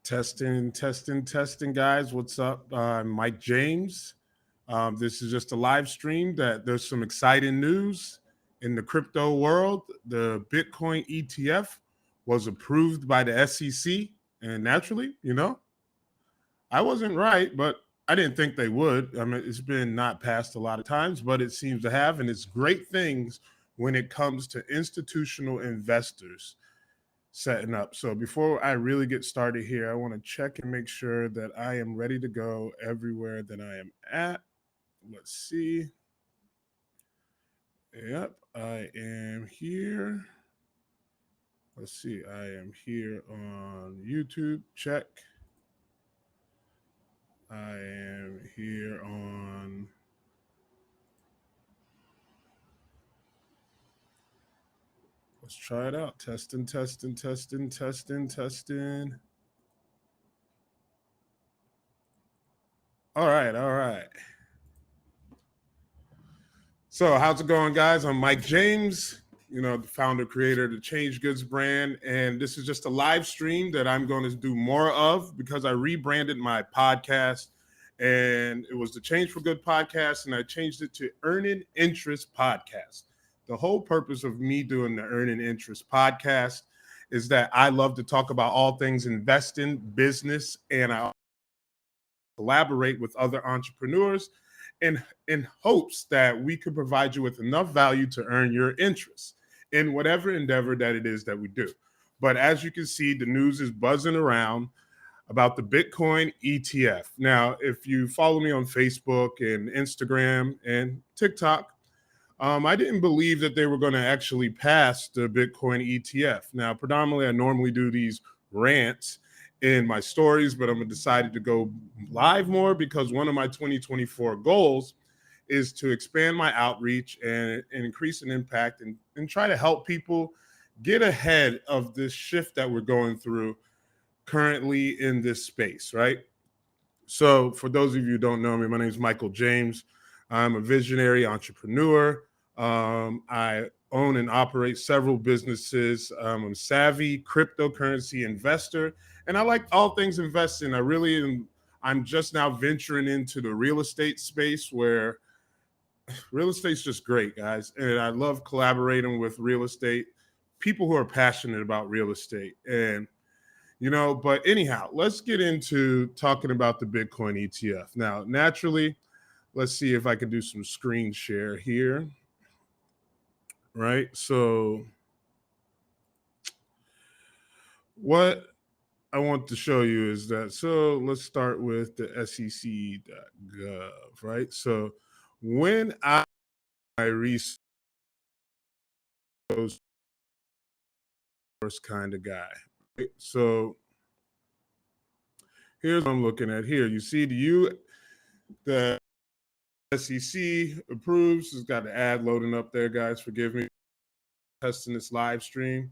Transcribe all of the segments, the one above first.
Testing, guys. What's up? I'm Mike James. This is just a live stream that there's some exciting news in the crypto world. The Bitcoin ETF was approved by the SEC, and naturally, I wasn't right, but I didn't think they would. I mean, it's been not passed a lot of times, but it seems to have, and it's great things when it comes to institutional investors setting up. So before I really get started here, I want to check and make sure that I am ready to go everywhere that I am at. Let's see. Yep, I am here. Let's see. I am here on YouTube. Check. I am here on let's try it out. Testing. All right. So how's it going, guys? I'm Mike James, the founder, creator of the Change Goods brand. And this is just a live stream that I'm going to do more of because I rebranded my podcast. And it was the Change for Good podcast, and I changed it to Earning Interest Podcast. The whole purpose of me doing the Earning Interest Podcast is that I love to talk about all things investing, business, and I collaborate with other entrepreneurs in hopes that we could provide you with enough value to earn your interest in whatever endeavor that it is that we do. But as you can see, the news is buzzing around about the Bitcoin ETF. Now, if you follow me on Facebook and Instagram and TikTok, I didn't believe that they were going to actually pass the Bitcoin ETF. Now, predominantly, I normally do these rants in my stories, but I'm decided to go live more because one of my 2024 goals is to expand my outreach and increase an impact and try to help people get ahead of this shift that we're going through currently in this space, right? So for those of you who don't know me, my name is Michael James. I'm a visionary entrepreneur. I own and operate several businesses. I'm a savvy cryptocurrency investor, and I like all things investing. I'm just now venturing into the real estate space where real estate's just great, guys. And I love collaborating with real estate, people who are passionate about real estate. And but anyhow, let's get into talking about the Bitcoin ETF. Now, naturally, let's see if I can do some screen share here. Right. So what I want to show you is that, so let's start with the sec.gov, right? So when I research those kind of guy, right? So here's what I'm looking at here. You see the SEC approves. It's got the ad loading up there, guys. Forgive me. Testing this live stream.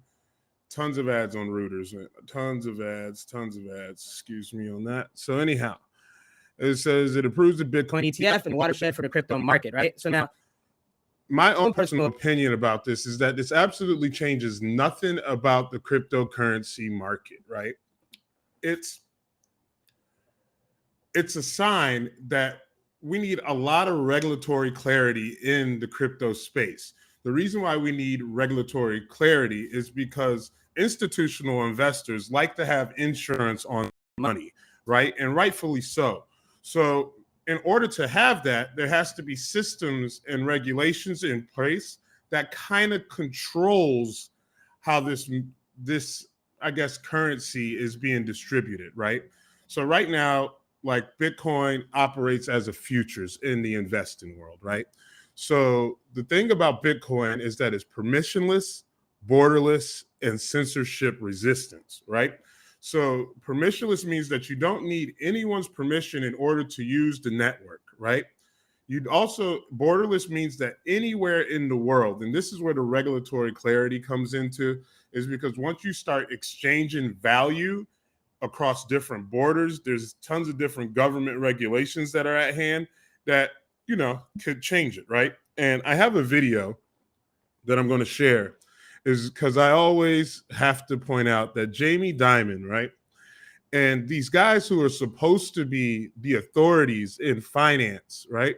Tons of ads on routers. Tons of ads. Excuse me on that. So anyhow, it says it approves the Bitcoin ETF and watershed for the crypto market, right? So now, my own personal opinion about this is that this absolutely changes nothing about the cryptocurrency market, right? It's a sign that we need a lot of regulatory clarity in the crypto space. The reason why we need regulatory clarity is because institutional investors like to have insurance on money, right? And rightfully so. So in order to have that, there has to be systems and regulations in place that kind of controls how this, I guess, currency is being distributed, right? So right now, like Bitcoin operates as a futures in the investing world, right? So the thing about Bitcoin is that it's permissionless, borderless, and censorship resistance, right? So permissionless means that you don't need anyone's permission in order to use the network, right? Borderless means that anywhere in the world, and this is where the regulatory clarity comes into, is because once you start exchanging value across different borders, there's tons of different government regulations that are at hand that could change it, right? And I have a video that I'm going to share, is because I always have to point out that Jamie Dimon, right? And these guys who are supposed to be the authorities in finance, right?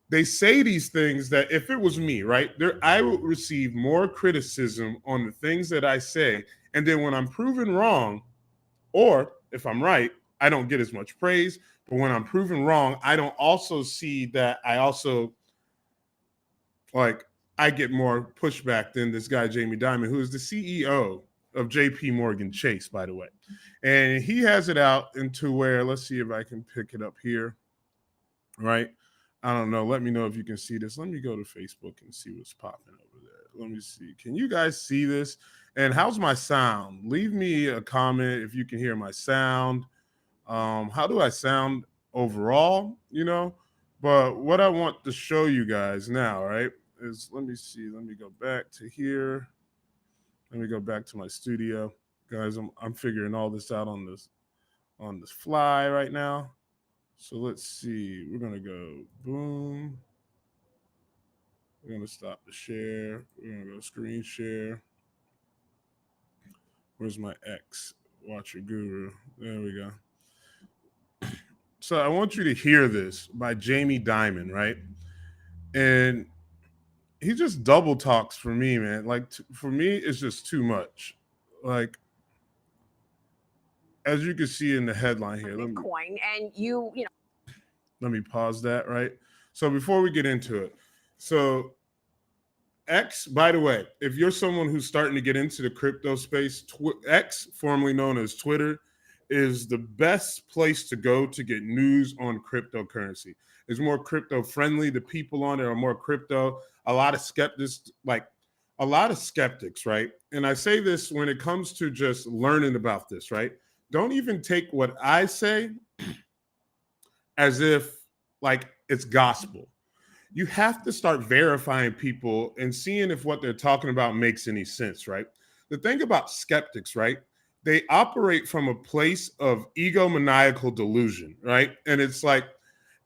They say these things that if it was me, right, I would receive more criticism on the things that I say. And then when I'm proven wrong, or if I'm right, I don't get as much praise. But when I'm proven wrong, I don't also see that I also like I get more pushback than this guy, Jamie Dimon, who is the CEO of JP Morgan Chase, by the way. And he has it out into where, let's see if I can pick it up here. Right. I don't know. Let me know if you can see this. Let me go to Facebook and see what's popping over there. Let me see. Can you guys see this? And how's my sound? Leave me a comment if you can hear my sound. How do I sound overall? But what I want to show you guys now, right, is let me see. Let me go back to here. Let me go back to my studio, guys. I'm figuring all this out on this fly right now. So let's see. We're gonna go boom. We're gonna stop the share. We're gonna go screen share. Where's my X? Watch your guru. There we go. So I want you to hear this by Jamie Dimon, right? And he just double talks for me, man. Like for me, it's just too much. Like as you can see in the headline here, Bitcoin, let me pause that, right? So before we get into it, so X, by the way, if you're someone who's starting to get into the crypto space, X, formerly known as Twitter, is the best place to go to get news on cryptocurrency. It's more crypto friendly. The people on it are more crypto. A lot of skeptics, right? And I say this when it comes to just learning about this, right? Don't even take what I say as if like it's gospel. You have to start verifying people and seeing if what they're talking about makes any sense, right? The thing about skeptics, right? They operate from a place of egomaniacal delusion, right? And it's like,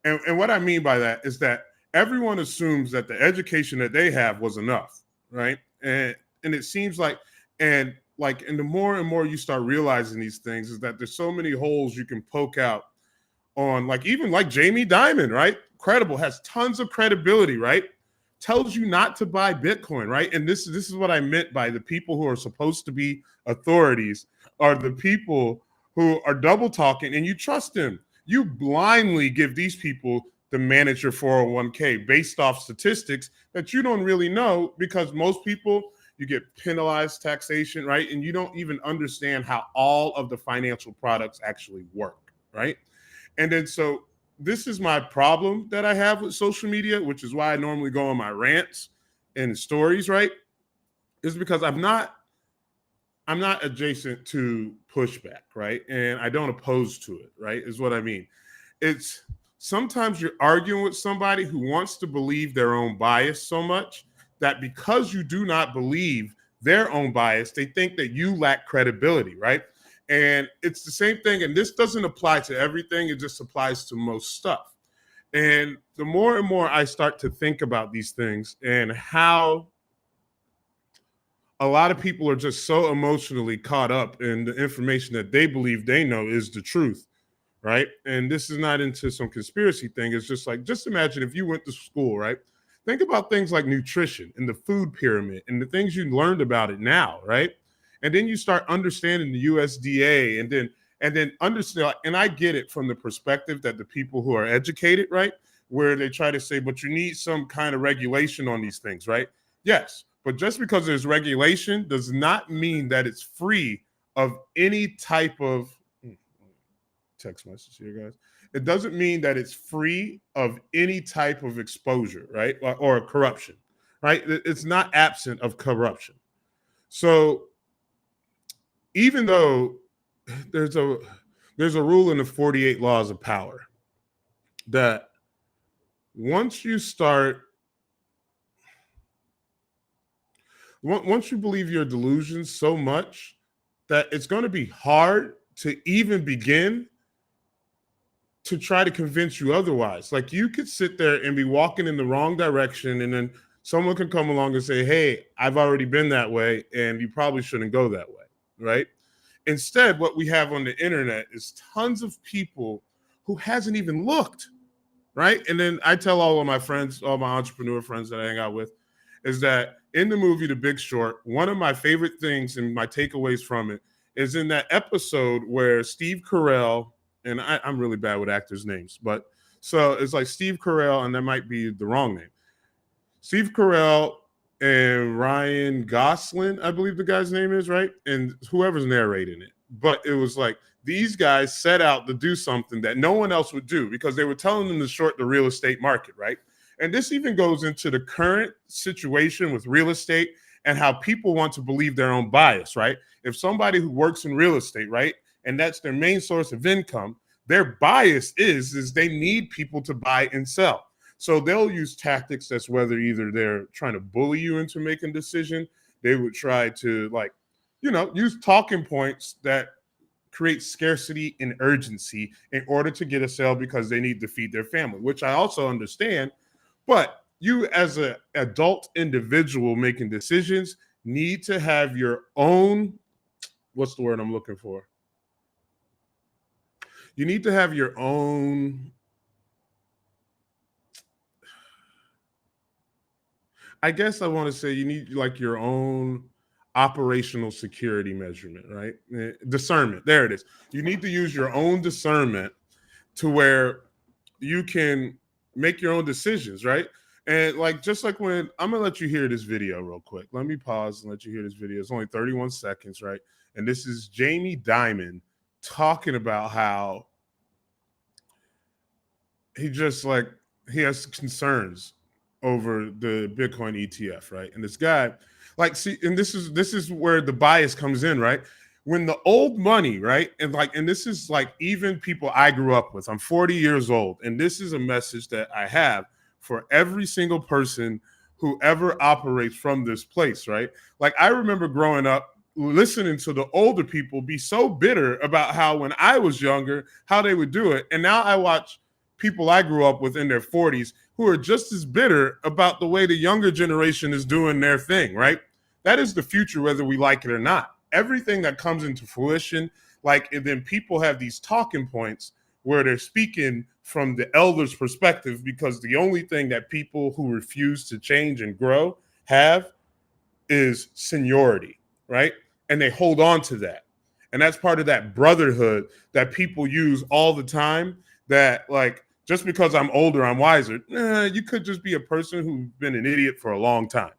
and what I mean by that is that everyone assumes that the education that they have was enough, right? And it seems like, and the more and more you start realizing these things is that there's so many holes you can poke out on, like even like Jamie Dimon, right? Credible, has tons of credibility, right? Tells you not to buy Bitcoin, right? And this is what I meant by the people who are supposed to be authorities are the people who are double talking and you trust them. You blindly give these people to manage your 401k based off statistics that you don't really know, because most people, you get penalized taxation, right? And you don't even understand how all of the financial products actually work, right? And then so this is my problem that I have with social media, which is why I normally go on my rants and stories, right? Is because I'm not adjacent to pushback, right? And I don't oppose to it, right? Is what I mean. It's sometimes you're arguing with somebody who wants to believe their own bias so much that because you do not believe their own bias, they think that you lack credibility, right? And it's the same thing. And this doesn't apply to everything. It just applies to most stuff. And the more and more I start to think about these things and how a lot of people are just so emotionally caught up in the information that they believe they know is the truth, right? And this is not into some conspiracy thing. It's just like, just imagine if you went to school, right? Think about things like nutrition and the food pyramid and the things you learned about it now, right? And then you start understanding the USDA and then understand. And I get it from the perspective that the people who are educated, right, where they try to say, but you need some kind of regulation on these things, right? Yes, but just because there's regulation does not mean that it's free of any type of text message here, guys. It doesn't mean that it's free of any type of exposure, right? Or corruption, right? It's not absent of corruption. So even though there's a rule in the 48 laws of power that once you believe your delusions so much that it's going to be hard to even begin to try to convince you otherwise. Like you could sit there and be walking in the wrong direction and then someone could come along and say, hey, I've already been that way and you probably shouldn't go that way, right? Instead, what we have on the internet is tons of people who hasn't even looked, right? And then I tell all of my friends, all my entrepreneur friends that I hang out with, is that in the movie The Big Short, one of my favorite things and my takeaways from it is in that episode where Steve Carell, and I'm really bad with actors' names, but so it's like Steve Carell, and that might be the wrong name. Steve Carell and Ryan Gosling, I believe the guy's name is, right? And whoever's narrating it. But it was like these guys set out to do something that no one else would do because they were telling them to short the real estate market, right? And this even goes into the current situation with real estate and how people want to believe their own bias, right? If somebody who works in real estate, right, and that's their main source of income, their bias is they need people to buy and sell. So they'll use tactics that's whether either they're trying to bully you into making a decision, they would try to use talking points that create scarcity and urgency in order to get a sale because they need to feed their family, which I also understand. But you as an adult individual making decisions need to have your own, what's the word I'm looking for? You need to have your own, I guess I want to say you need like your own operational security measurement, right? Discernment. There it is. You need to use your own discernment to where you can make your own decisions, right? And like, just like when I'm going to let you hear this video real quick. Let me pause and let you hear this video. It's only 31 seconds, right? And this is Jamie Dimon talking about how he has concerns over the Bitcoin ETF, right? And this guy, and this is where the bias comes in, right? When the old money, right? And this is like even people I grew up with. I'm 40 years old, and this is a message that I have for every single person who ever operates from this place, right? Like I remember growing up listening to the older people be so bitter about how when I was younger, how they would do it. And now I watch people I grew up with in their 40s who are just as bitter about the way the younger generation is doing their thing, right? That is the future, whether we like it or not. Everything that comes into fruition, and then people have these talking points where they're speaking from the elders' perspective because the only thing that people who refuse to change and grow have is seniority, right? And they hold on to that. And that's part of that brotherhood that people use all the time, that just because I'm older, I'm wiser. You could just be a person who's been an idiot for a long time.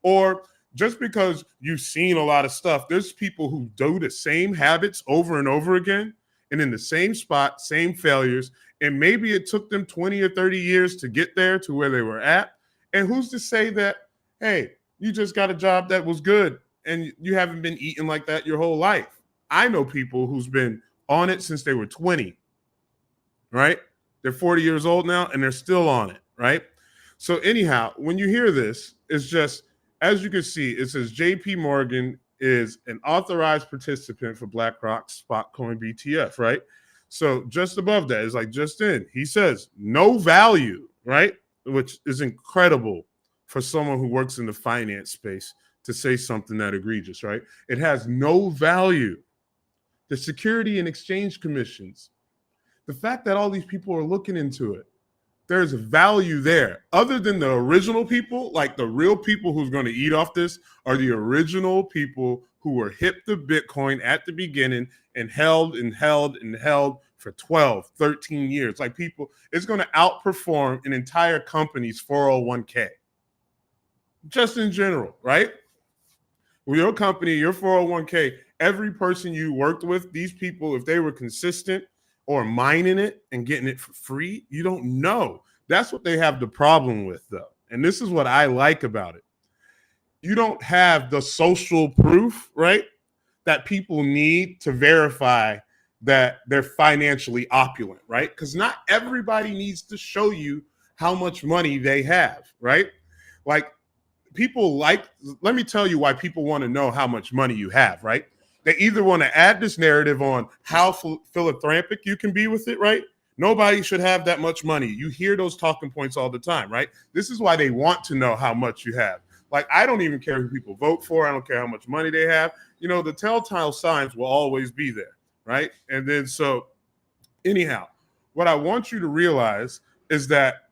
Or just because you've seen a lot of stuff, there's people who do the same habits over and over again and in the same spot, same failures. And maybe it took them 20 or 30 years to get there to where they were at. And who's to say that, hey, you just got a job that was good and you haven't been eating like that your whole life? I know people who's been on it since they were 20, right? They're 40 years old now and they're still on it, right? So anyhow, when you hear this, it's just, as you can see, it says JP Morgan is an authorized participant for BlackRock's spot coin BTF, right? So just above that is just in, he says no value, right? Which is incredible for someone who works in the finance space to say something that egregious, right? It has no value. The Security and Exchange Commissions, the fact that all these people are looking into it, there's value there. Other than the original people, like the real people who's going to eat off this are the original people who were hip to Bitcoin at the beginning and held for 12, 13 years. It's going to outperform an entire company's 401k. Just in general, right? With your company, your 401k, every person you worked with, these people, if they were consistent or mining it and getting it for free, you don't know. That's what they have the problem with, though. And this is what I like about it. You don't have the social proof, right, that people need to verify that they're financially opulent, right? Because not everybody needs to show you how much money they have, right? Let me tell you why people want to know how much money you have, right? They either want to add this narrative on how philanthropic you can be with it, right? Nobody should have that much money. You hear those talking points all the time, right? This is why they want to know how much you have. Like, I don't even care who people vote for. I don't care how much money they have. You know, the telltale signs will always be there, right? And then so anyhow, what I want you to realize is that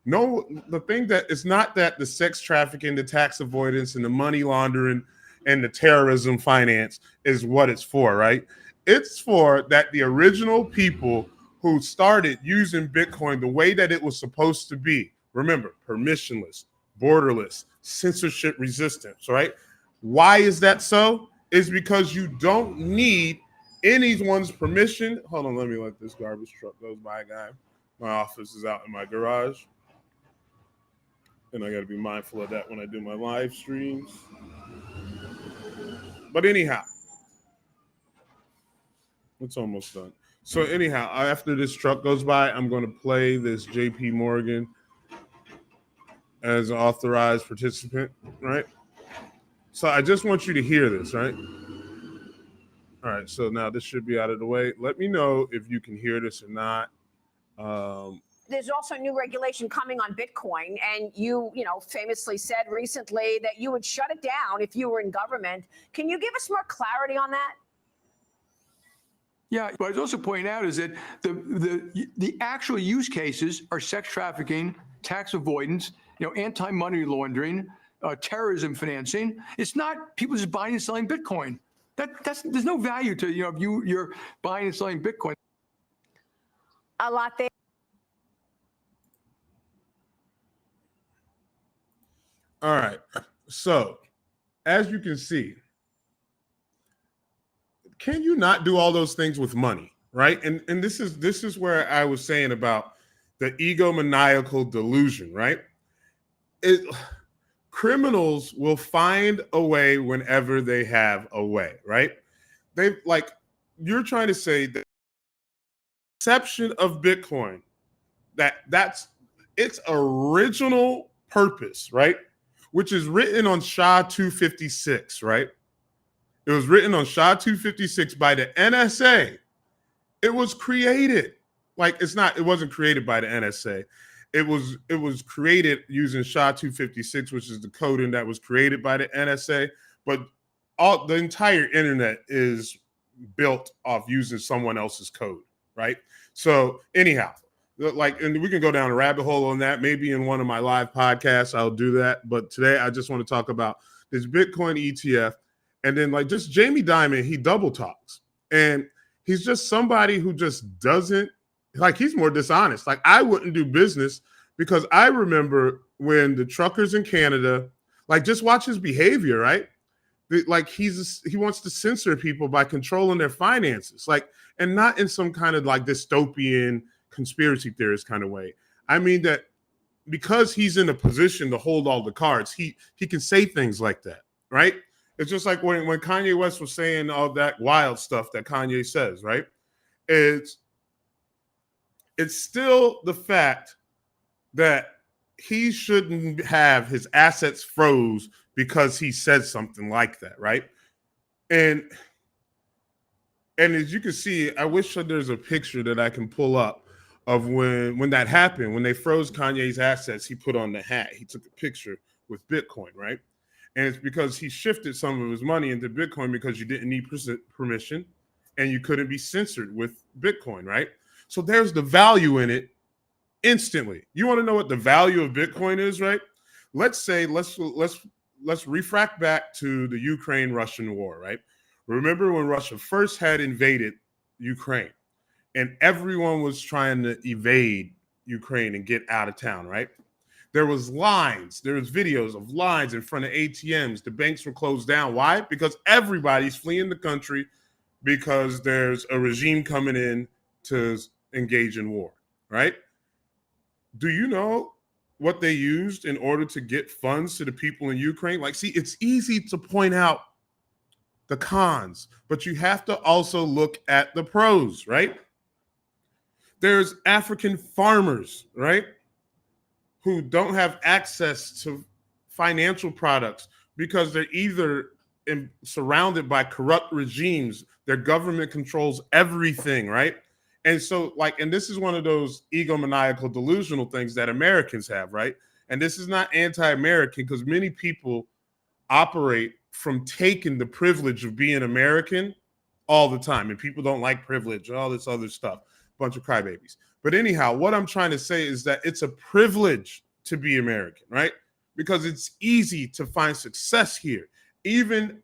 the thing that it's not that the sex trafficking, the tax avoidance, and the money laundering and the terrorism finance is what it's for, right? It's for that the original people who started using Bitcoin the way that it was supposed to be. Remember, permissionless, borderless, censorship resistance, right? Why is that so? Is because you don't need anyone's permission. Hold on, let me let this garbage truck go by, guy. My office is out in my garage. And I got to be mindful of that when I do my live streams. But anyhow, it's almost done. So anyhow, after this truck goes by, I'm going to play this JP Morgan as an authorized participant, right? So I just want you to hear this, right? All right, so now this should be out of the way. Let me know if you can hear this or not. There's also new regulation coming on Bitcoin, and you famously said recently that you would shut it down if you were in government. Can you give us more clarity on that? Yeah, what I was also pointing out is that the actual use cases are sex trafficking, tax avoidance, anti-money laundering, terrorism financing. It's not people just buying and selling Bitcoin. There's no value to if you're buying and selling Bitcoin. A lot there. All right. So, as you can see, can you not do all those things with money, right? And this is where I was saying about the egomaniacal delusion, right? Criminals will find a way whenever they have a way, right? You're trying to say that the conception of Bitcoin, that's its original purpose, right? Which is written on SHA-256, right? It was written on SHA-256 by the NSA. It was created. It wasn't created by the NSA. It was created using SHA-256, which is the coding that was created by the NSA. But the entire internet is built off using someone else's code, right? So anyhow, and we can go down a rabbit hole on that. Maybe in one of my live podcasts, I'll do that. But today, I just want to talk about this Bitcoin ETF. And then just Jamie Dimon, he double talks. And he's just somebody who just doesn't, he's more dishonest. I wouldn't do business because I remember when the truckers in Canada, just watch his behavior, right? He wants to censor people by controlling their finances, and not in some kind of dystopian conspiracy theorist kind of way. I mean that because he's in a position to hold all the cards, he can say things like that, right? It's just like when Kanye West was saying all that wild stuff that Kanye says, right? It's still the fact that he shouldn't have his assets froze because he said something like that, right? And as you can see, I wish that there's a picture that I can pull up of when that happened, when they froze Kanye's assets. He put on the hat. He took a picture with Bitcoin, right? And it's because he shifted some of his money into Bitcoin because you didn't need permission and you couldn't be censored with Bitcoin, right? So there's the value in it instantly. You want to know what the value of Bitcoin is, right? Let's refract back to the Ukraine-Russian war, right? Remember when Russia first had invaded Ukraine and everyone was trying to evade Ukraine and get out of town, right? There was lines. There was videos of lines in front of ATMs. The banks were closed down. Why? Because everybody's fleeing the country because there's a regime coming in to engage in war, right? Do you know what they used in order to get funds to the people in Ukraine? It's easy to point out the cons, but you have to also look at the pros, right? There's African farmers, right, who don't have access to financial products because they're either surrounded by corrupt regimes. Their government controls everything, right? And so, and this is one of those egomaniacal delusional things that Americans have, right? And this is not anti-American, because many people operate from taking the privilege of being American all the time. And people don't like privilege, all this other stuff, bunch of crybabies. But anyhow, what I'm trying to say is that it's a privilege to be American, right? Because it's easy to find success here, even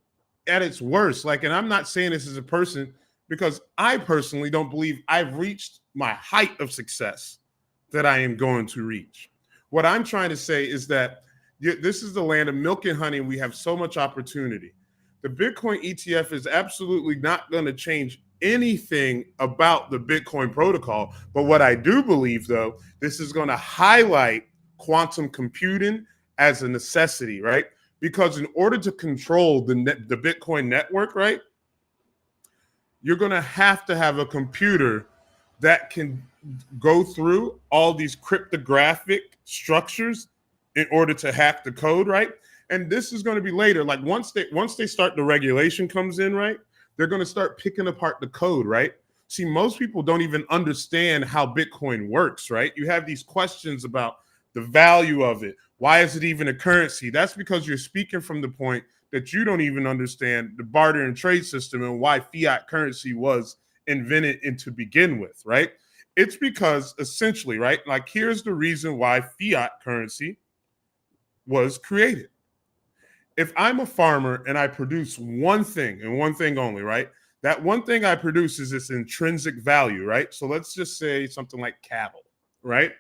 at its worst. Like, and I'm not saying this as a person, because I personally don't believe I've reached my height of success that I am going to reach. What I'm trying to say is that this is the land of milk and honey, and we have so much opportunity. The Bitcoin ETF is absolutely not going to change anything about the Bitcoin protocol. But what I do believe, though, this is going to highlight quantum computing as a necessity, right? Because in order to control the Bitcoin network, right, you're going to have a computer that can go through all these cryptographic structures in order to hack the code, right? And this is going to be later. Like once they start, the regulation comes in, right? They're going to start picking apart the code, right? See, most people don't even understand how Bitcoin works, right? You have these questions about the value of it. Why is it even a currency? That's because you're speaking from the point that you don't even understand the barter and trade system and why fiat currency was invented and to begin with, right? It's because essentially, right, like here's the reason why fiat currency was created. If I'm a farmer and I produce one thing and one thing only, right, that one thing I produce is its intrinsic value, right? So let's just say something like cattle, right?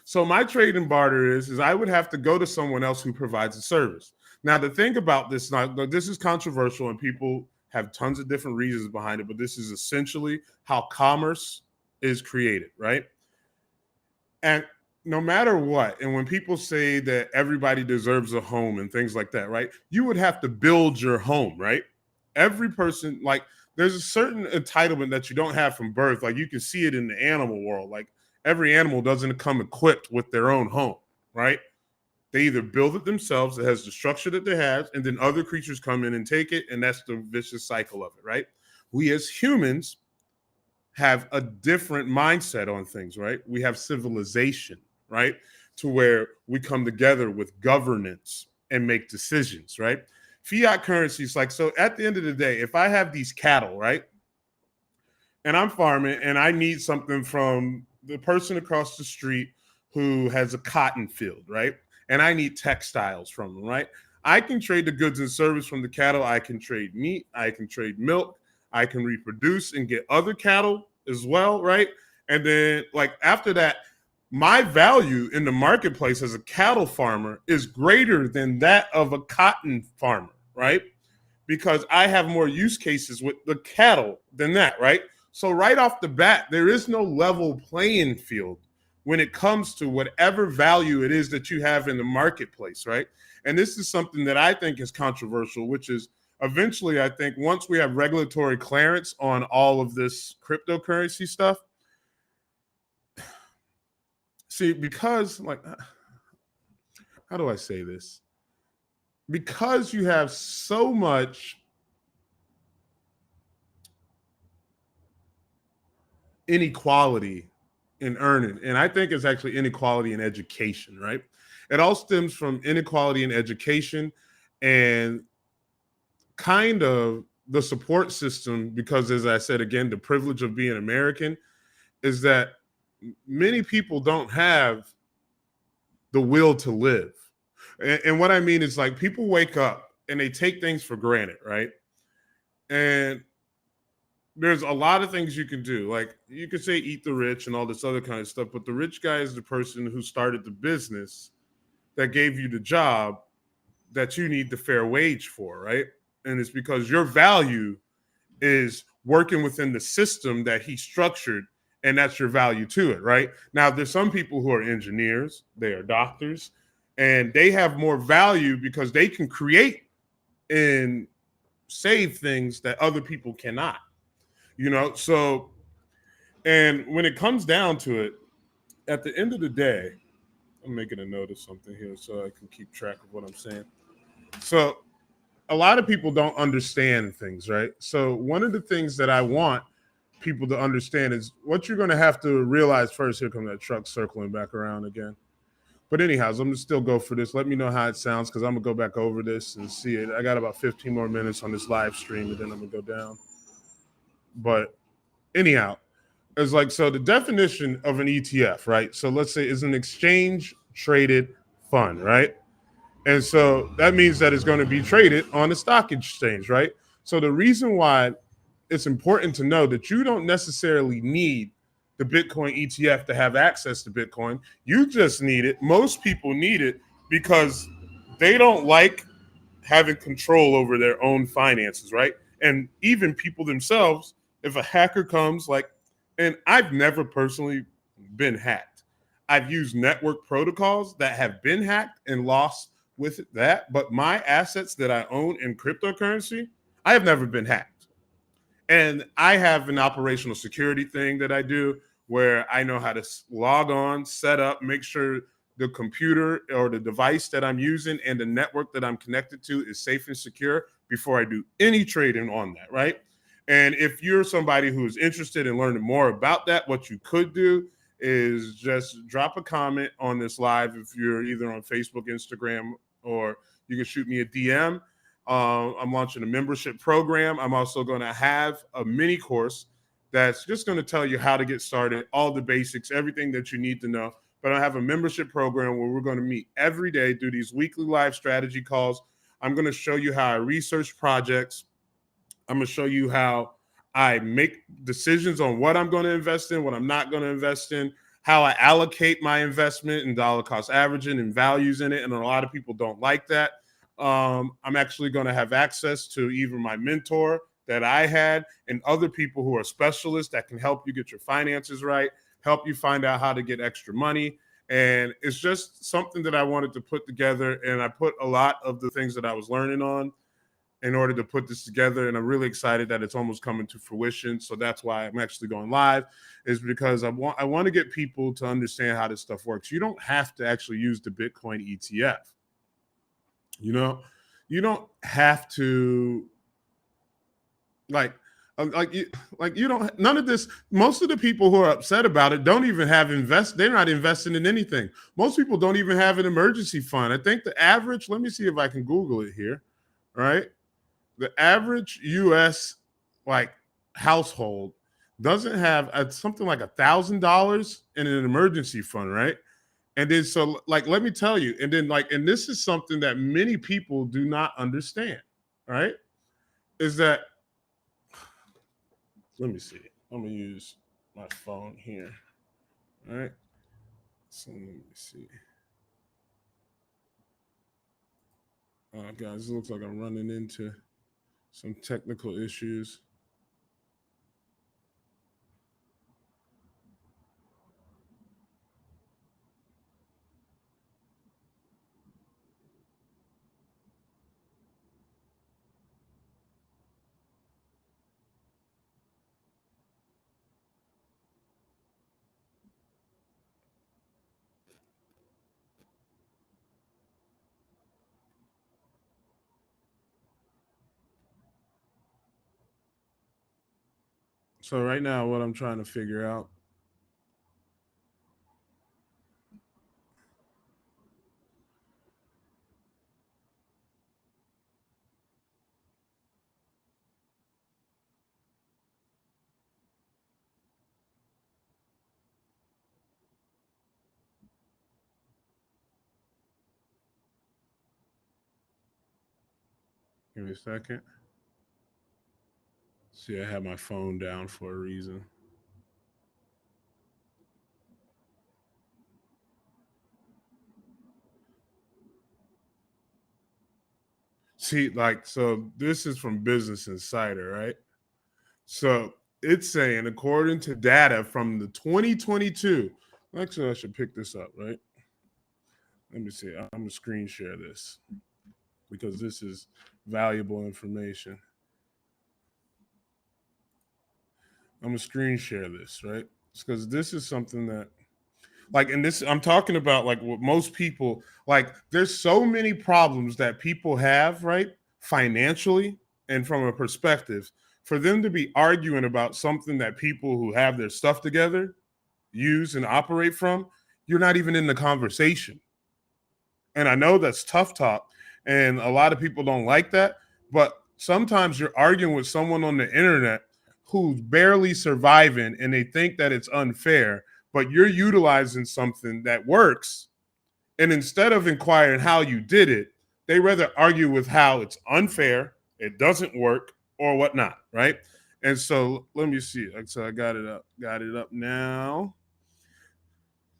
So my trade and barter is I would have to go to someone else who provides a service. Now, the thing about this, now, this is controversial and people have tons of different reasons behind it, but this is essentially how commerce is created, right? And no matter what, and when people say that everybody deserves a home and things like that, right? You would have to build your home, right? Every person, like, there's a certain entitlement that you don't have from birth. Like, you can see it in the animal world. Like, every animal doesn't come equipped with their own home, right? They either build it themselves, it has the structure that they have, and then other creatures come in and take it, and that's the vicious cycle of it, right? We as humans have a different mindset on things, right? We have civilization, right? To where we come together with governance and make decisions, right? Fiat currency is like, so at the end of the day, if I have these cattle, right? And I'm farming and I need something from the person across the street who has a cotton field, right? And I need textiles from them, right? I can trade the goods and service from the cattle. I can trade meat. I can trade milk. I can reproduce and get other cattle as well, right? And then, like, after that, my value in the marketplace as a cattle farmer is greater than that of a cotton farmer, right? Because I have more use cases with the cattle than that, right? So right off the bat, there is no level playing field when it comes to whatever value it is that you have in the marketplace, right? And this is something that I think is controversial, which is eventually, I think once we have regulatory clearance on all of this cryptocurrency stuff, see, because, like, how do I say this? Because you have so much inequality in earning, and I think it's actually inequality in education, right? It all stems from inequality in education and kind of the support system, because as I said, again, the privilege of being American is that many people don't have the will to live. And what I mean is, like, people wake up and they take things for granted, right? And there's a lot of things you can do. Like, you could say eat the rich and all this other kind of stuff, but the rich guy is the person who started the business that gave you the job that you need the fair wage for, right? And it's because your value is working within the system that he structured, and that's your value to it, right? Now, there's some people who are engineers, they are doctors, and they have more value because they can create and save things that other people cannot, you know? So, and when it comes down to it, at the end of the day, I'm making a note of something here so I can keep track of what I'm saying. So, a lot of people don't understand things, right? So one of the things that I want people to understand is what you're going to have to realize first. Here comes that truck circling back around again. But anyhow, I'm gonna still go for this. Let me know how it sounds, because I'm gonna go back over this and see it. I got about 15 more minutes on this live stream, and then I'm gonna go down. But anyhow, it's like, so the definition of an ETF, right? So let's say is an exchange traded fund, right? And so that means that it's going to be traded on the stock exchange, right? So the reason why it's important to know that you don't necessarily need the Bitcoin ETF to have access to Bitcoin. You just need it. Most people need it because they don't like having control over their own finances, right? And even people themselves, if a hacker comes, like, and I've never personally been hacked. I've used network protocols that have been hacked and lost with that, but my assets that I own in cryptocurrency, I have never been hacked. And I have an operational security thing that I do where I know how to log on, set up, make sure the computer or the device that I'm using and the network that I'm connected to is safe and secure before I do any trading on that, right? And if you're somebody who is interested in learning more about that, what you could do is just drop a comment on this live if you're either on Facebook, Instagram, or you can shoot me a DM. I'm launching a membership program. I'm also going to have a mini course that's just going to tell you how to get started, all the basics, everything that you need to know. But I have a membership program where we're going to meet every day, do these weekly live strategy calls. I'm going to show you how I research projects. I'm going to show you how I make decisions on what I'm going to invest in, what I'm not going to invest in, how I allocate my investment and dollar cost averaging and values in it. And a lot of people don't like that. I'm actually going to have access to even my mentor that I had and other people who are specialists that can help you get your finances right, help you find out how to get extra money. And it's just something that I wanted to put together. And I put a lot of the things that I was learning on in order to put this together. And I'm really excited that it's almost coming to fruition. So that's why I'm actually going live, is because I want to get people to understand how this stuff works. You don't have to actually use the Bitcoin ETF. You know, you don't have to you don't, none of this. Most of the people who are upset about it don't even have they're not investing in anything. Most people don't even have an emergency fund. I think the average, let me see if I can Google it here, right? The average US household doesn't have something like $1,000 in an emergency fund, right? And then so let me tell you, and then and this is something that many people do not understand, right? Is that, let me see. I'm gonna use my phone here. All right. So let me see. Guys, it looks like I'm running into some technical issues. So right now, what I'm trying to figure out. Give me a second. See, I have my phone down for a reason. See, so this is from Business Insider, right? So it's saying, according to data from the 2022, actually, I should pick this up, right? Let me see. I'm going to screen share this because this is valuable information. I'm going to screen share this, right? Because this is something that, and this, I'm talking about what most people, there's so many problems that people have, right? Financially and from a perspective, for them to be arguing about something that people who have their stuff together use and operate from, you're not even in the conversation. And I know that's tough talk, and a lot of people don't like that, but sometimes you're arguing with someone on the internet who's barely surviving and they think that it's unfair, but you're utilizing something that works. And instead of inquiring how you did it, they rather argue with how it's unfair, it doesn't work, or whatnot, right? And so let me see. So I got it up now.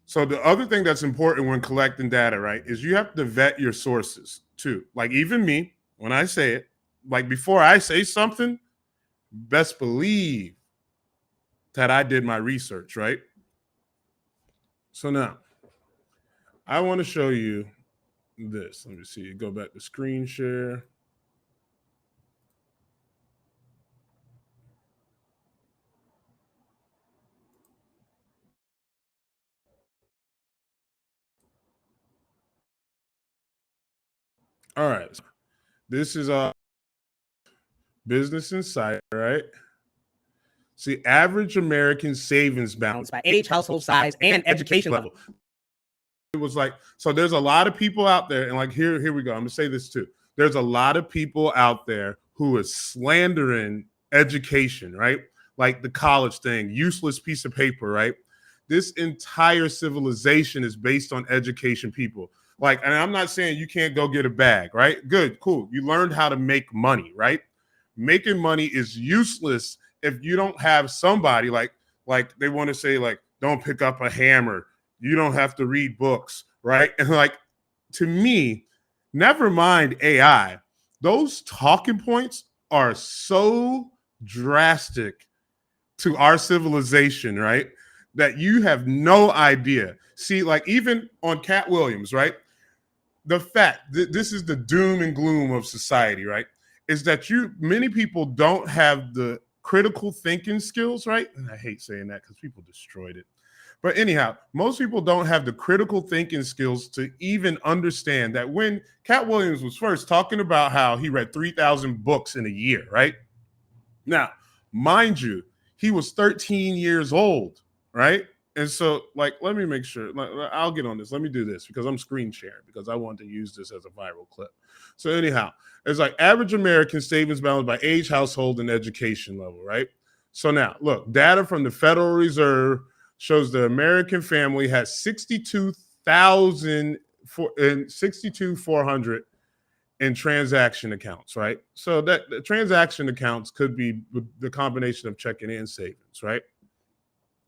So the other thing that's important when collecting data, right, is you have to vet your sources too. Like even me, when I say it, like before I say something, best believe that I did my research, right? So now I want to show you this. Let me see. Go back to screen share. All right. This is a Business Insider, right? See, average American savings balance by age, household size, and education level. It was like, so there's a lot of people out there, and like here we go. I'm gonna say this too. There's a lot of people out there who is slandering education, right? Like the college thing, useless piece of paper, right? This entire civilization is based on education, people. Like, and I'm not saying you can't go get a bag, right? Good, cool. You learned how to make money, right? Making money is useless if you don't have somebody like they want to say like, don't pick up a hammer. You don't have to read books, right? And like, to me, never mind AI, those talking points are so drastic to our civilization, right? That you have no idea. See, like even on Cat Williams, right? The fact that this is the doom and gloom of society, right? Is that many people don't have the critical thinking skills, right? And I hate saying that because people destroyed it. But anyhow, most people don't have the critical thinking skills to even understand that when Cat Williams was first talking about how he read 3,000 books in a year, right? Now, mind you, he was 13 years old, right? And so, like, let me make sure. I'll get on this. Let me do this because I'm screen sharing because I want to use this as a viral clip. So anyhow, it's like average American savings balance by age, household, and education level, right? So now, look, data from the Federal Reserve shows the American family has 62,400 in transaction accounts, right? So that the transaction accounts could be the combination of checking and savings, right?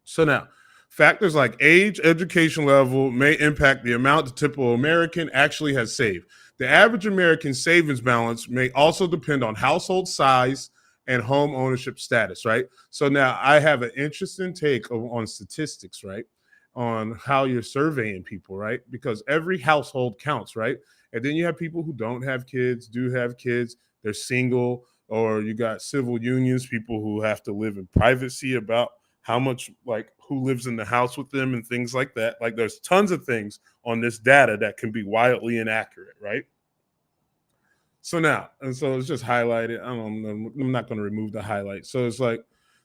So now, factors like age, education level may impact the amount the typical American actually has saved. The average American savings balance may also depend on household size and home ownership status, right? So now I have an interesting take on statistics, right? On how you're surveying people, right? Because every household counts, right? And then you have people who don't have kids, do have kids, they're single, or you got civil unions, people who have to live in privacy about how much, like who lives in the house with them and things like that. Like there's tons of things on this data that can be wildly inaccurate, right? So now, and so it's just highlighted. I'm not going to remove the highlight. So it's like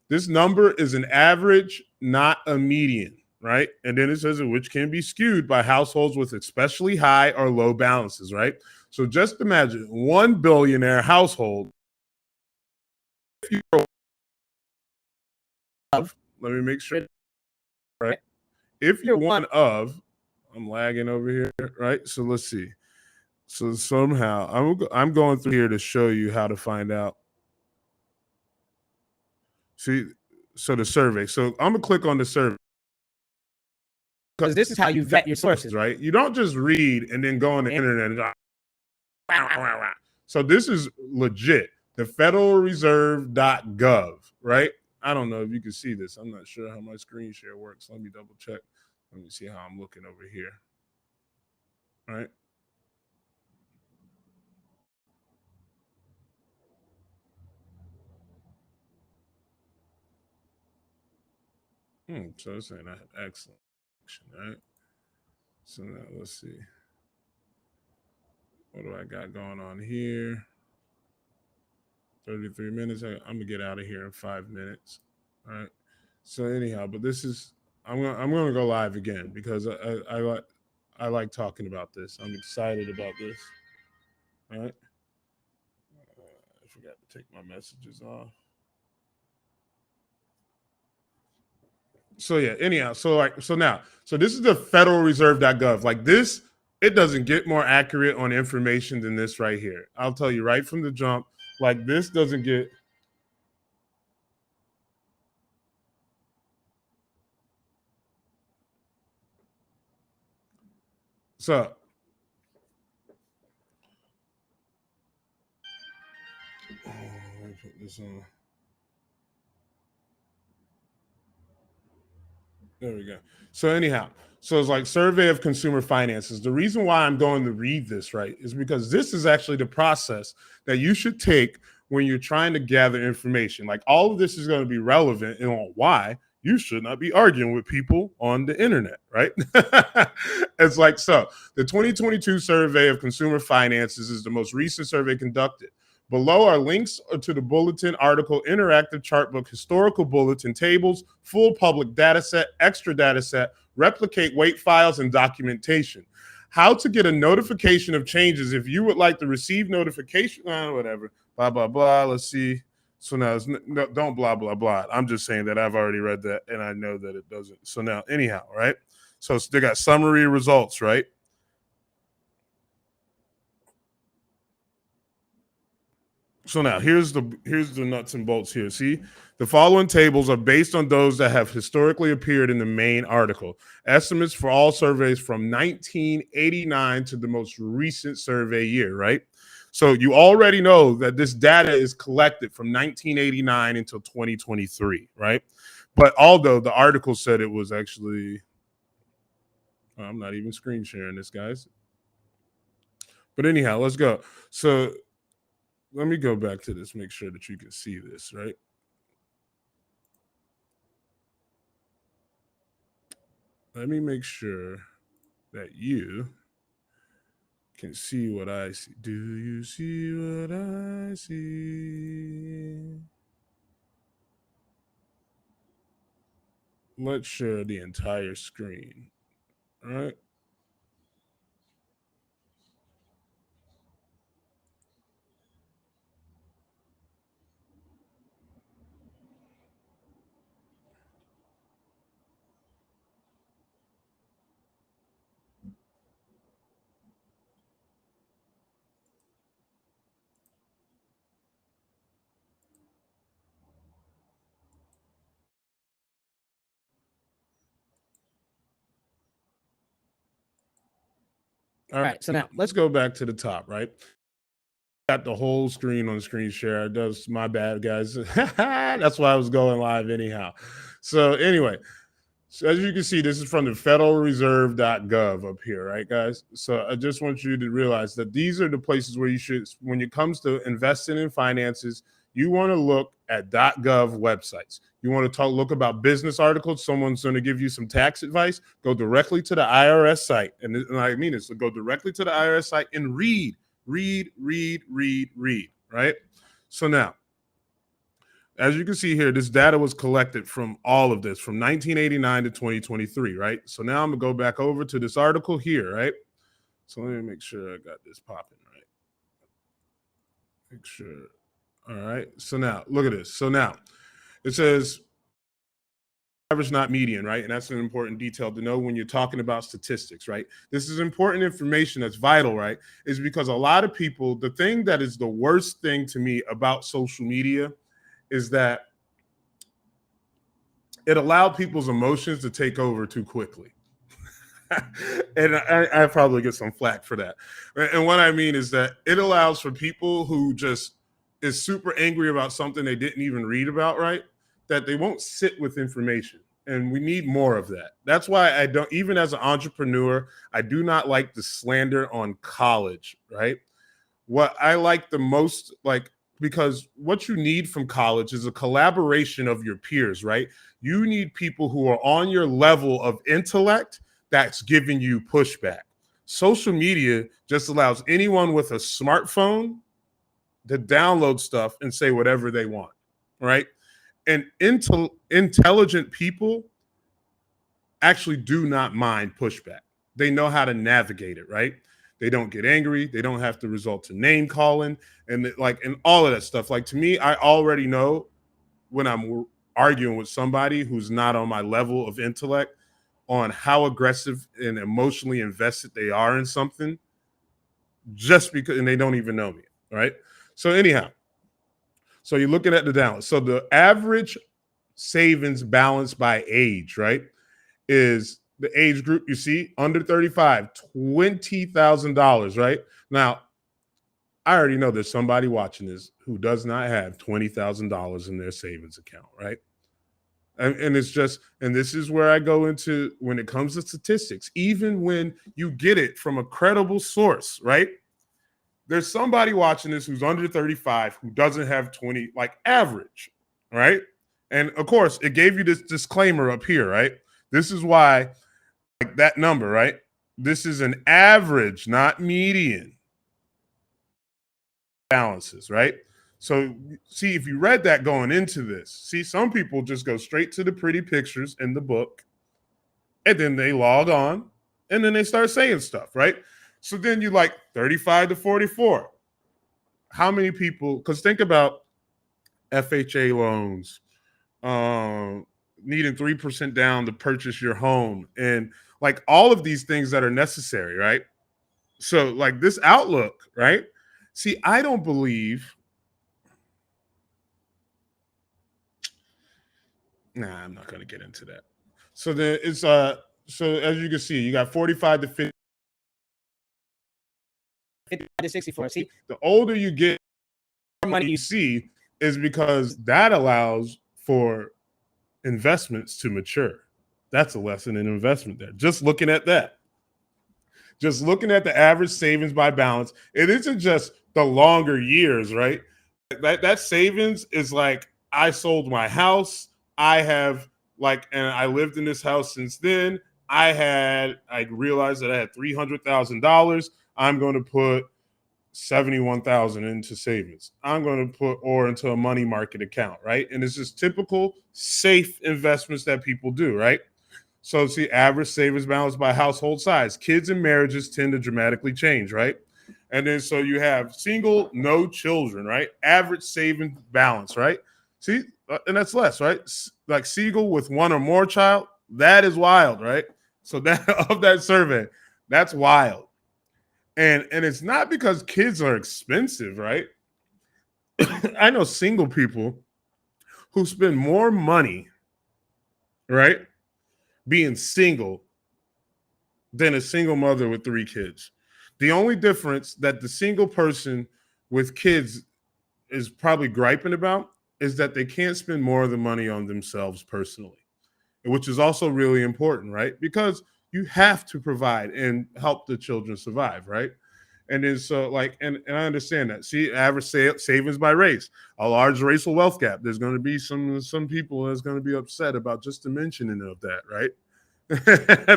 this number is an average, not a median, right? And then it says which can be skewed by households with especially high or low balances, right? So just imagine one billionaire household. Let me make sure, right? If you're one of, I'm lagging over here, right? So let's see. So somehow I'm going through here to show you how to find out. See, so the survey. So I'm gonna click on the survey because this is how you vet your sources, right? You don't just read and then go on the internet and so this is legit. The federalreserve.gov, right? I don't know if you can see this. I'm not sure how my screen share works. Let me double check. Let me see how I'm looking over here. All right. So it's saying excellent. All right. So now let's see. What do I got going on here? 33 minutes. I'm gonna get out of here in 5 minutes. All right. So anyhow, but this is I'm gonna go live again because I like talking about this. I'm excited about this. All right. I forgot to take my messages off. So yeah, anyhow, so this is the federalreserve.gov. Like this, it doesn't get more accurate on information than this right here. I'll tell you right from the jump, like this doesn't get. So let me put this on. There we go. So anyhow, so it's like survey of consumer finances. The reason why I'm going to read this, right, is because this is actually the process that you should take when you're trying to gather information. Like all of this is going to be relevant and on why you should not be arguing with people on the internet, right? It's like, so the 2022 survey of consumer finances is the most recent survey conducted. Below are links to the bulletin, article, interactive chart book, historical bulletin, tables, full public data set, extra data set, replicate weight files, and documentation. How to get a notification of changes if you would like to receive notification, whatever, blah, blah, blah. Let's see. So now, no, don't blah, blah, blah. I'm just saying that I've already read that, and I know that it doesn't. So now, anyhow, right? So they got summary results, right? So now here's the nuts and bolts here. See, the following tables are based on those that have historically appeared in the main article. Estimates for all surveys from 1989 to the most recent survey year, right? So you already know that this data is collected from 1989 until 2023, right? But although the article said it was actually, I'm not even screen sharing this, guys. But anyhow, let's go. So let me go back to this, make sure that you can see this, right? Let me make sure that you can see what I see. Do you see what I see? Let's share the entire screen, all right? All right, so now let's go back to the top, right? Got the whole screen on screen share. That's my bad, guys. That's why I was going live anyhow. So anyway, so as you can see, this is from the federalreserve.gov up here, right, guys? So I just want you to realize that these are the places where you should, when it comes to investing in finances, you want to look at .gov websites. You want to look about business articles. Someone's going to give you some tax advice. Go directly to the IRS site. And I mean this, so go directly to the IRS site and read, right? So now, as you can see here, this data was collected from all of this from 1989 to 2023, right? So now I'm gonna go back over to this article here, right? So let me make sure I got this popping, right? Make sure. All right. So now look at this. So now it says average, not median, right? And that's an important detail to know when you're talking about statistics, right? This is important information that's vital, right? Is because a lot of people, the thing that is the worst thing to me about social media is that it allowed people's emotions to take over too quickly. And I probably get some flack for that. And what I mean is that it allows for people who just is super angry about something they didn't even read about, right? That they won't sit with information. And we need more of that. That's why I don't, even as an entrepreneur, I do not like the slander on college, right? What I like the most, like, because what you need from college is a collaboration of your peers, right? You need people who are on your level of intellect that's giving you pushback. Social media just allows anyone with a smartphone to download stuff and say whatever they want, right? And intelligent people actually do not mind pushback, they know how to navigate it, right? They don't get angry. They don't have to resort to name calling and all of that stuff. Like, to me, I already know when I'm arguing with somebody who's not on my level of intellect on how aggressive and emotionally invested they are in something, just because, and they don't even know me, right? So anyhow, so you're looking at the balance. So the average savings balance by age, right, is the age group you see under 35, $20,000, right? Now, I already know there's somebody watching this who does not have $20,000 in their savings account, right? And it's just, and this is where I go into when it comes to statistics, even when you get it from a credible source, right? There's somebody watching this who's under 35 who doesn't have 20, like average, right? And of course, it gave you this disclaimer up here, right? This is why, like, that number, right? This is an average, not median balances, right? So see, if you read that going into this, see, some people just go straight to the pretty pictures in the book, and then they log on, and then they start saying stuff, right? So then you like 35 to 44. How many people, because think about FHA loans, needing 3% down to purchase your home, and like all of these things that are necessary, right? So like this outlook, right? See, I don't believe, I'm not going to get into that. So then it's so as you can see, you got 45 to 50. 55 to 64. See, The older you get, more money you see, is because that allows for investments to mature. That's a lesson in investment there. Just looking at that. Just looking at the average savings by balance, it isn't just the longer years, right? That savings is like, I sold my house. I have and I lived in this house since then. I realized that I had $300,000. I'm going to put 71,000 into savings. I'm going to put or into a money market account, right? And it's just typical safe investments that people do, right? So see, average savings balance by household size. Kids and marriages tend to dramatically change, right? And then so you have single, no children, right? Average savings balance, right? See, and that's less, right? Like single with one or more child, that is wild, right? So that of that survey, that's wild. And it's not because kids are expensive, right? I know single people who spend more money, right, being single than a single mother with 3 kids. The only difference that the single person with kids is probably griping about is that they can't spend more of the money on themselves personally, which is also really important, right? Because you have to provide and help the children survive, right? And then so and I understand that. See, average savings by race, a large racial wealth gap. There's going to be some people that's going to be upset about just the mentioning of that, right?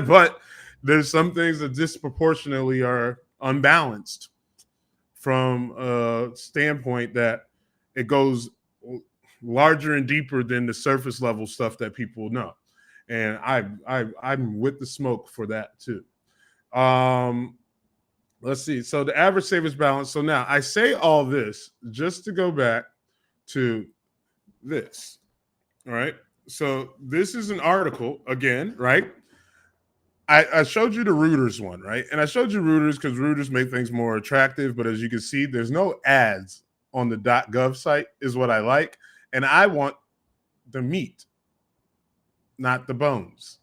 But there's some things that disproportionately are unbalanced from a standpoint that it goes larger and deeper than the surface level stuff that people know. And I'm with the smoke for that too. Let's see. So the average savings balance. So now I say all this just to go back to this. All right. So this is an article again, right? I showed you the Reuters one, right? And I showed you Reuters because Reuters make things more attractive. But as you can see, there's no ads on the .gov site is what I like. And I want the meat, not the bones,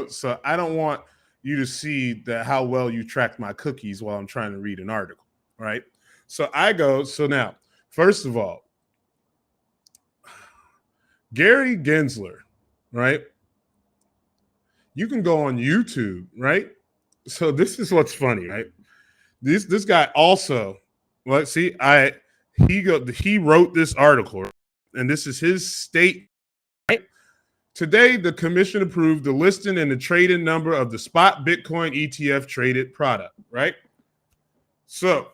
So I don't want you to see that how well you tracked my cookies while I'm trying to read an article, right? So now, first of all, Gary Gensler, right? You can go on YouTube, right? So this is what's funny, right? This guy also, let's see, he wrote this article, and this is his state. Today, the commission approved the listing and the trading number of the spot Bitcoin ETF traded product, right? So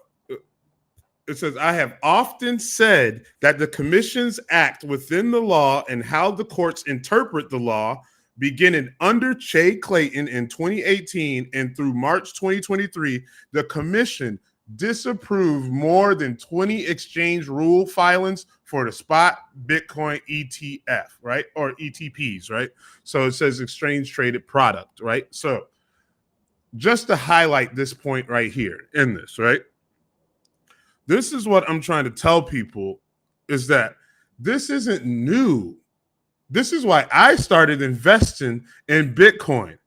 it says, I have often said that the commissions act within the law and how the courts interpret the law Beginning under Che Clayton in 2018 and through March 2023, the commission disapproved more than 20 exchange rule filings for the spot Bitcoin ETF, right? Or ETPs, right? So it says exchange traded product, right? So just to highlight this point right here in this, right? This is what I'm trying to tell people is that this isn't new. This is why I started investing in Bitcoin.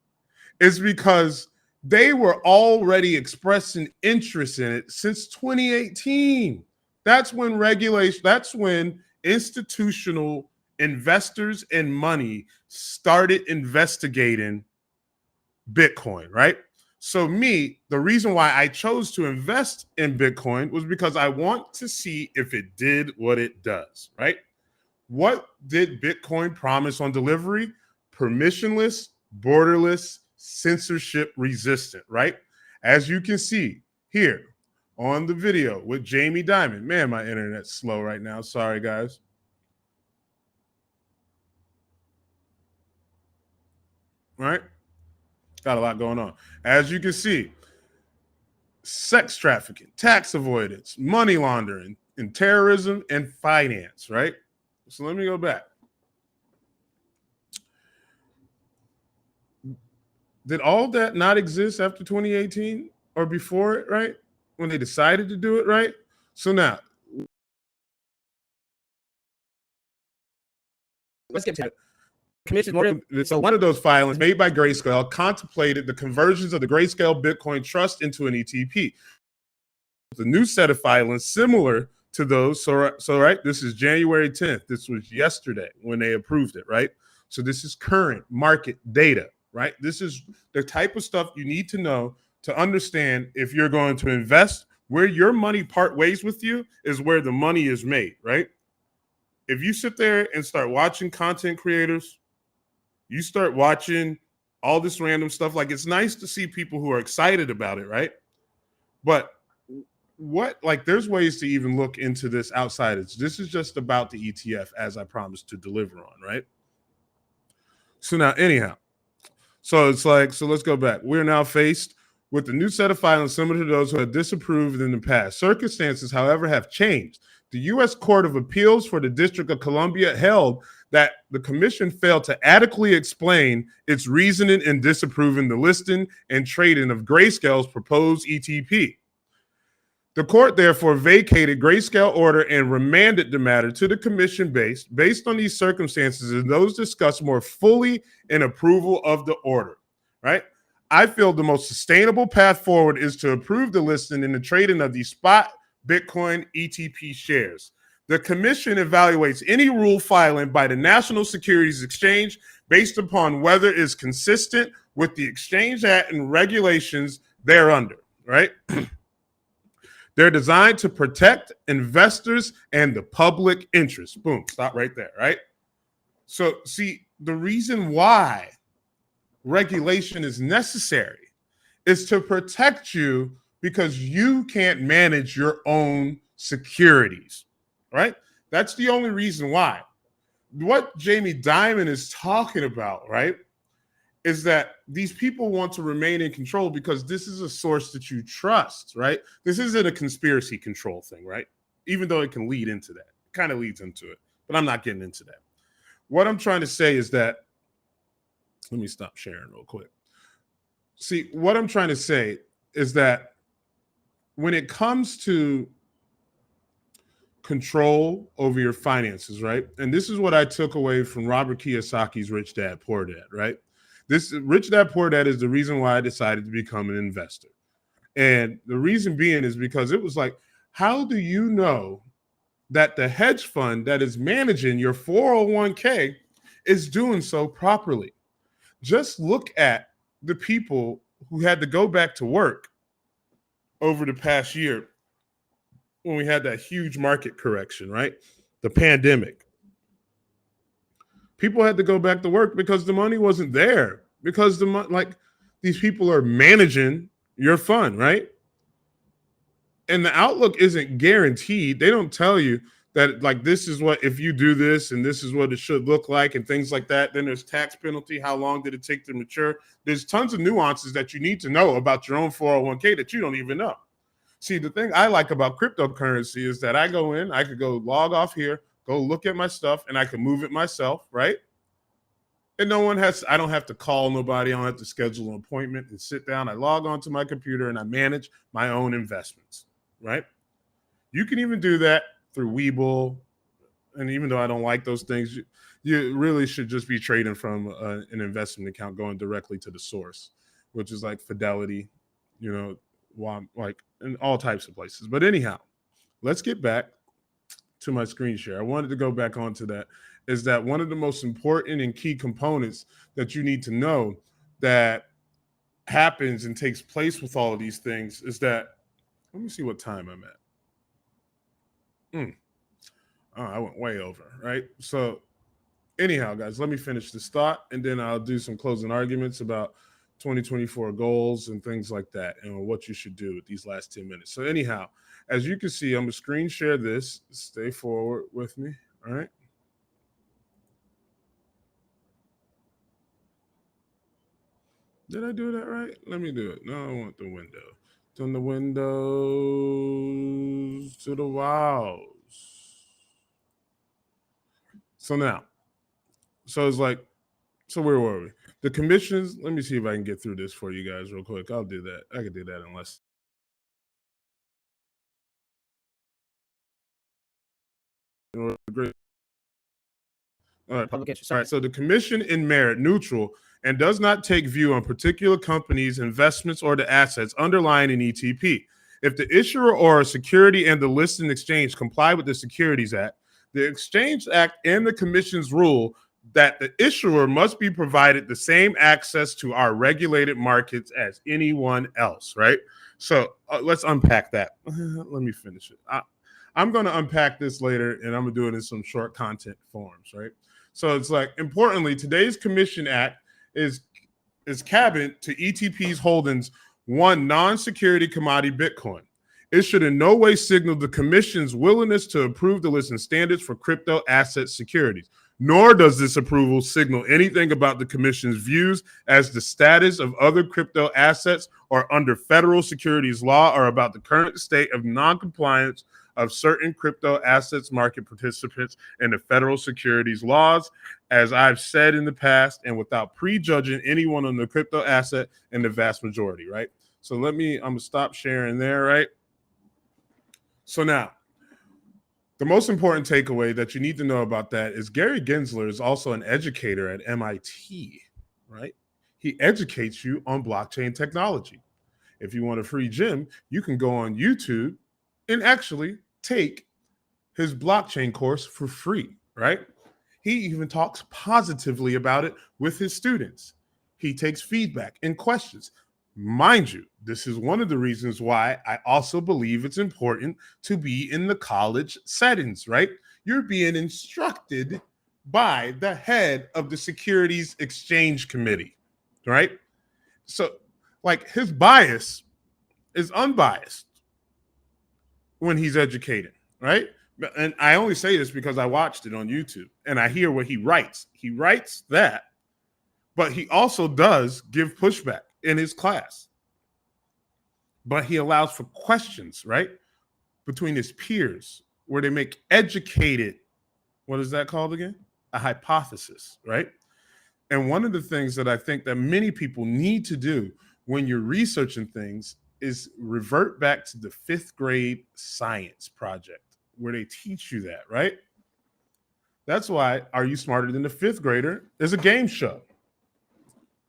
It's because they were already expressing interest in it since 2018. That's when institutional investors and money started investigating Bitcoin, right? So the reason why I chose to invest in Bitcoin was because I want to see if it did what it does, right? What did Bitcoin promise on delivery? Permissionless, borderless, censorship resistant, right? As you can see here on the video with Jamie Dimon. Man, my internet's slow right now. Sorry, guys. All right? Got a lot going on. As you can see, sex trafficking, tax avoidance, money laundering, and terrorism and finance, right? So let me go back. Did all that not exist after 2018 or before it, right? When they decided to do it, right? So now, Let's get to it. Commission more. so one of those filings made by Grayscale contemplated the conversions of the Grayscale Bitcoin Trust into an ETP. The new set of filings similar to those. So right, this is January 10th. This was yesterday when they approved it, right? So this is current market data, right? This is the type of stuff you need to know to understand if you're going to invest. Where your money part ways with you is where the money is made, right? If you sit there and start watching content creators, you start watching all this random stuff. Like, it's nice to see people who are excited about it, right? But there's ways to even look into this outside. This is just about the ETF, as I promised to deliver on, right? So now, anyhow, so let's go back. We're now faced with the new set of filings similar to those who had disapproved in the past. Circumstances, however, have changed. The U.S. Court of Appeals for the District of Columbia held that the commission failed to adequately explain its reasoning in disapproving the listing and trading of Grayscale's proposed ETP. The court therefore vacated Grayscale order and remanded the matter to the commission based on these circumstances and those discussed more fully in approval of the order, right? I feel the most sustainable path forward is to approve the listing and the trading of these spot Bitcoin ETP shares. The commission evaluates any rule filing by the National Securities Exchange based upon whether it is consistent with the Exchange Act and regulations thereunder, right? They're designed to protect investors and the public interest. Boom, stop right there, right? So, see, the reason why regulation is necessary is to protect you because you can't manage your own securities, right? That's the only reason why. What Jamie Dimon is talking about, right, is that these people want to remain in control because this is a source that you trust, right? This isn't a conspiracy control thing, right? Even though it can lead into that. It kind of leads into it, but I'm not getting into that. What I'm trying to say is that, let me stop sharing real quick. See, what I'm trying to say is that when it comes to control over your finances, right? And this is what I took away from Robert Kiyosaki's Rich Dad, Poor Dad, right? This Rich Dad, Poor Dad is the reason why I decided to become an investor. And the reason being is because it was like, how do you know that the hedge fund that is managing your 401k is doing so properly? Just look at the people who had to go back to work over the past year when we had that huge market correction, right? The pandemic. People had to go back to work because the money wasn't there, because these people are managing your fund, right? And the outlook isn't guaranteed. They don't tell you that like this is what, if you do this and this is what it should look like and things like that. Then there's tax penalty. How long did it take to mature? There's tons of nuances that you need to know about your own 401k that you don't even know. See, the thing I like about cryptocurrency is that I go in, I could go log off here, go look at my stuff, and I can move it myself, right? And I don't have to call nobody. I don't have to schedule an appointment and sit down. I log onto my computer and I manage my own investments, right? You can even do that through Webull. And even though I don't like those things, you really should just be trading from an investment account going directly to the source, which is like Fidelity, like in all types of places. But anyhow, let's get back to my screen share. I wanted to go back onto that. Is that one of the most important and key components that you need to know that happens and takes place with all of these things is that, let me see what time I'm at. Oh, I went way over, right? So anyhow, guys, let me finish this thought, and then I'll do some closing arguments about 2024 goals and things like that and what you should do with these last 10 minutes. So anyhow, as you can see, I'm going to screen share this. Stay forward with me, all right? Did I do that right? Let me do it. No, I want the window. Turn the windows to the walls. So now, so it's like, so where were we? The commissions, let me see if I can get through this for you guys real quick. I'll do that. I can do that in less. Great. All right. Publication. All right. So the commission in merit neutral and does not take view on particular companies, investments, or the assets underlying an ETP. If the issuer or a security and the listed exchange comply with the Securities Act, the Exchange Act and the commission's rule that the issuer must be provided the same access to our regulated markets as anyone else, right? So let's unpack that. Let me finish it. I'm going to unpack this later, and I'm going to do it in some short content forms, right? So it's like, importantly, today's Commission Act is cabined to ETP's holdings one non-security commodity Bitcoin. It should in no way signal the Commission's willingness to approve the listing standards for crypto asset securities, nor does this approval signal anything about the Commission's views as the status of other crypto assets or under federal securities law or about the current state of non-compliance of certain crypto assets market participants and the federal securities laws, as I've said in the past, and without prejudging anyone on the crypto asset in the vast majority, right? So I'm going to stop sharing there, right? So now, the most important takeaway that you need to know about that is Gary Gensler is also an educator at MIT, right? He educates you on blockchain technology. If you want a free gym, you can go on YouTube and actually take his blockchain course for free, right? He even talks positively about it with his students. He takes feedback and questions. Mind you, this is one of the reasons why I also believe it's important to be in the college settings, right? You're being instructed by the head of the Securities Exchange Committee, right? So, like, his bias is unbiased when he's educating, right? And I only say this because I watched it on YouTube and I hear what he writes. He writes that, but he also does give pushback in his class. But he allows for questions, right? Between his peers where they make educated, what is that called again? A hypothesis, right? And one of the things that I think that many people need to do when you're researching things is revert back to the 5th grade science project where they teach you that, right? That's why Are You Smarter Than the 5th Grader is a game show.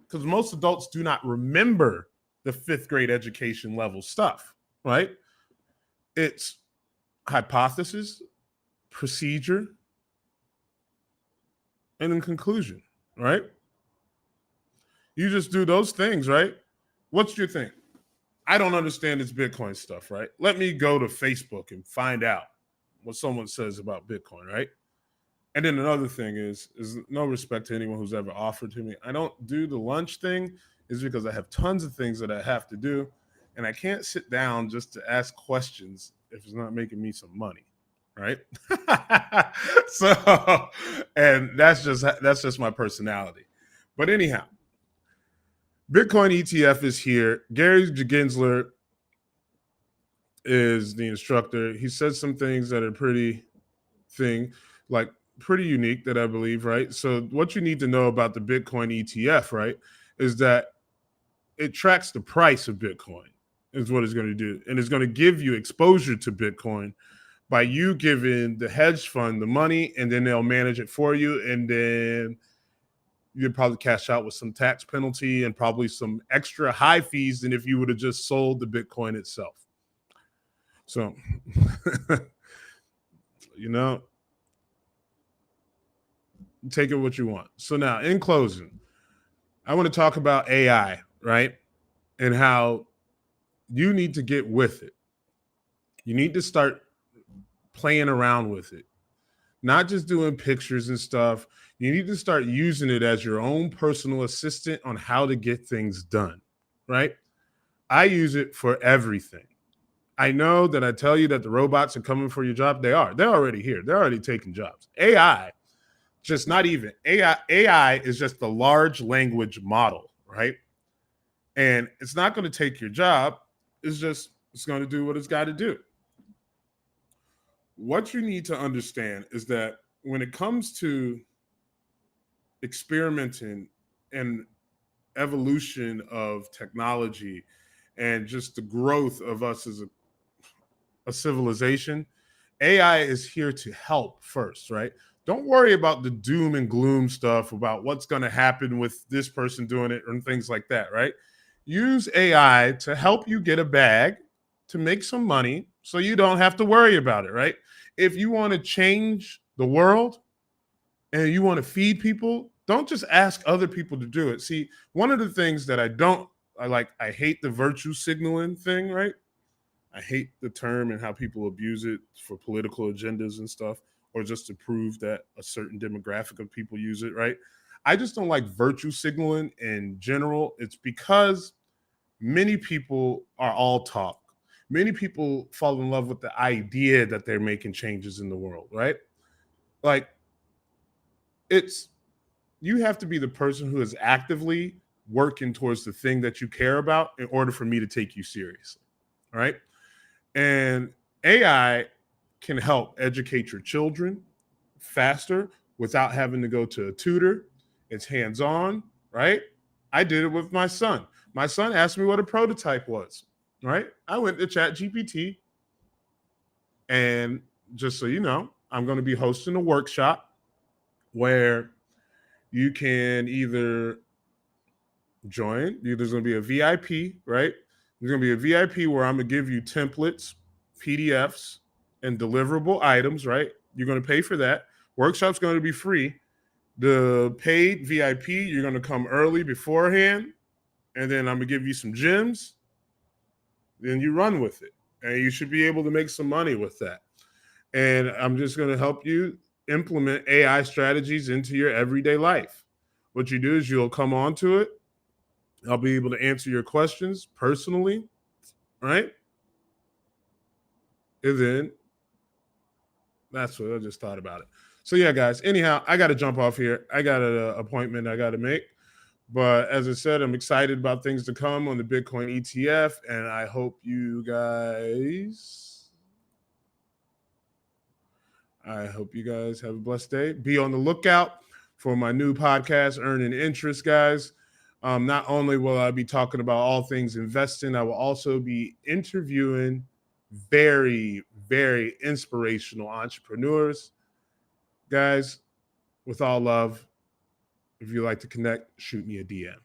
Because most adults do not remember the 5th grade education level stuff, right? It's hypothesis, procedure, and in conclusion, right? You just do those things, right? What's your thing? I don't understand this Bitcoin stuff, right? Let me go to Facebook and find out what someone says about Bitcoin, right? And then another thing is no respect to anyone who's ever offered to me. I don't do the lunch thing is because I have tons of things that I have to do, and I can't sit down just to ask questions if it's not making me some money, right? So, and that's just my personality. But anyhow, Bitcoin ETF is here. Gary Gensler is the instructor. He said some things that are pretty unique that I believe, right? So what you need to know about the Bitcoin ETF, right, is that it tracks the price of Bitcoin is what it's going to do. And it's going to give you exposure to Bitcoin by you giving the hedge fund the money, and then they'll manage it for you. And then you'd probably cash out with some tax penalty and probably some extra high fees than if you would have just sold the Bitcoin itself. So, take it what you want. So now, in closing, I want to talk about AI, right? And how you need to get with it. You need to start playing around with it, not just doing pictures and stuff. You need to start using it as your own personal assistant on how to get things done, right? I use it for everything. I know that I tell you that the robots are coming for your job. They are. They're already here. They're already taking jobs. AI, just not even. AI is just the large language model, right? And it's not going to take your job. It's going to do what it's got to do. What you need to understand is that when it comes to experimenting and evolution of technology and just the growth of us as a civilization, AI is here to help first, right? Don't worry about the doom and gloom stuff about what's going to happen with this person doing it and things like that, right? Use AI to help you get a bag to make some money so you don't have to worry about it, right? If you want to change the world and you want to feed people, don't just ask other people to do it. See, one of the things that I hate the virtue signaling thing, right? I hate the term and how people abuse it for political agendas and stuff, or just to prove that a certain demographic of people use it, right? I just don't like virtue signaling in general. It's because many people are all talk. Many people fall in love with the idea that they're making changes in the world, right? Like, you have to be the person who is actively working towards the thing that you care about in order for me to take you seriously, right? And AI can help educate your children faster without having to go to a tutor. It's hands-on, right? I did it with my son. My son asked me what a prototype was, right? I went to ChatGPT, and just so you know, I'm going to be hosting a workshop where you can either join. There's going to be a VIP, right? There's going to be a VIP where I'm going to give you templates, PDFs, and deliverable items, right? You're going to pay for that. Workshop's going to be free. The paid VIP, you're going to come early beforehand, and then I'm going to give you some gems. Then you run with it, and you should be able to make some money with that. And I'm just going to help you implement AI strategies into your everyday life. What you do is you'll come onto it. I'll be able to answer your questions personally, right? And then that's what I just thought about it. So yeah, guys, anyhow, I got to jump off here. I got an appointment I got to make. But as I said, I'm excited about things to come on the Bitcoin ETF. And I hope you guys have a blessed day. Be on the lookout for my new podcast, Earning Interest, guys. Not only will I be talking about all things investing, I will also be interviewing very, very inspirational entrepreneurs. Guys, with all love, if you'd like to connect, shoot me a DM.